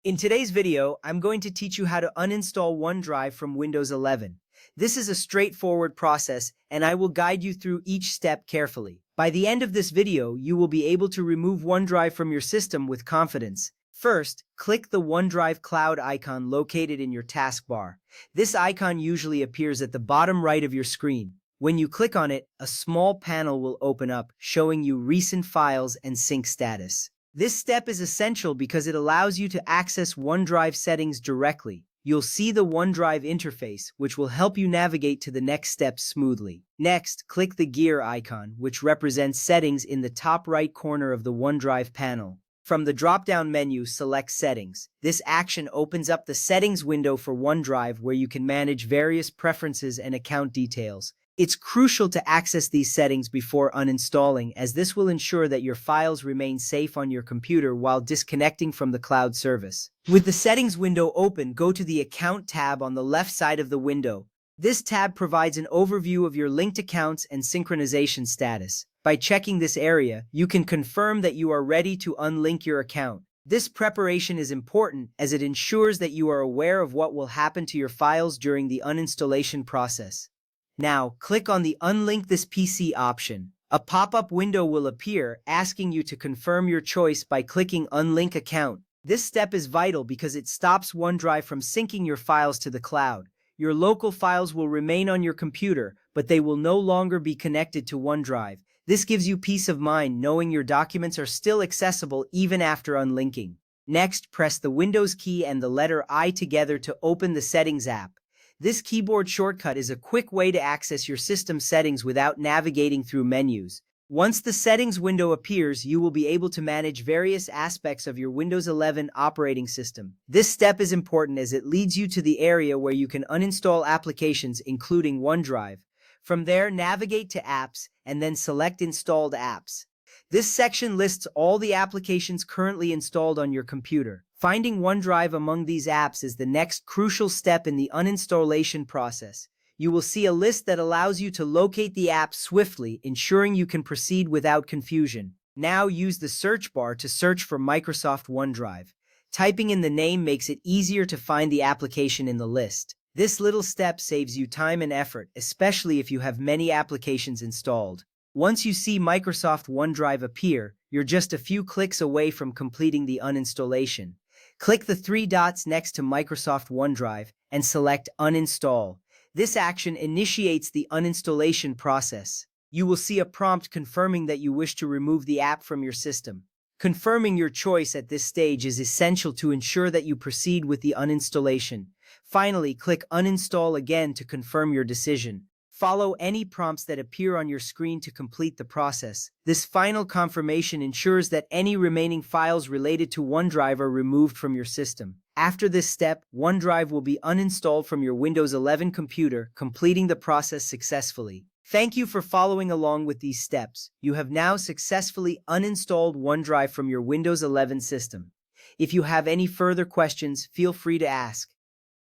In today's video, I'm going to teach you how to uninstall OneDrive from Windows 11. This is a straightforward process, and I will guide you through each step carefully. By the end of this video, you will be able to remove OneDrive from your system with confidence. First, click the OneDrive Cloud icon located in your taskbar. This icon usually appears at the bottom right of your screen. When you click on it, a small panel will open up, showing you recent files and sync status. This step is essential because it allows you to access OneDrive settings directly. You'll see the OneDrive interface, which will help you navigate to the next step smoothly. Next, click the gear icon, which represents settings in the top right corner of the OneDrive panel. From the drop-down menu, select Settings. This action opens up the Settings window for OneDrive where you can manage various preferences and account details. It's crucial to access these settings before uninstalling, as this will ensure that your files remain safe on your computer while disconnecting from the cloud service. With the Settings window open, go to the Account tab on the left side of the window. This tab provides an overview of your linked accounts and synchronization status. By checking this area, you can confirm that you are ready to unlink your account. This preparation is important as it ensures that you are aware of what will happen to your files during the uninstallation process. Now, click on the Unlink this PC option. A pop-up window will appear asking you to confirm your choice by clicking Unlink Account. This step is vital because it stops OneDrive from syncing your files to the cloud. Your local files will remain on your computer, but they will no longer be connected to OneDrive. This gives you peace of mind knowing your documents are still accessible even after unlinking. Next, press the Windows key and the letter I together to open the Settings app. This keyboard shortcut is a quick way to access your system settings without navigating through menus. Once the Settings window appears, you will be able to manage various aspects of your Windows 11 operating system. This step is important as it leads you to the area where you can uninstall applications, including OneDrive. From there, navigate to Apps and then select Installed Apps. This section lists all the applications currently installed on your computer. Finding OneDrive among these apps is the next crucial step in the uninstallation process. You will see a list that allows you to locate the app swiftly, ensuring you can proceed without confusion. Now use the search bar to search for Microsoft OneDrive. Typing in the name makes it easier to find the application in the list. This little step saves you time and effort, especially if you have many applications installed. Once you see Microsoft OneDrive appear, you're just a few clicks away from completing the uninstallation. Click the three dots next to Microsoft OneDrive and select Uninstall. This action initiates the uninstallation process. You will see a prompt confirming that you wish to remove the app from your system. Confirming your choice at this stage is essential to ensure that you proceed with the uninstallation. Finally, click Uninstall again to confirm your decision. Follow any prompts that appear on your screen to complete the process. This final confirmation ensures that any remaining files related to OneDrive are removed from your system. After this step, OneDrive will be uninstalled from your Windows 11 computer, completing the process successfully. Thank you for following along with these steps. You have now successfully uninstalled OneDrive from your Windows 11 system. If you have any further questions, feel free to ask.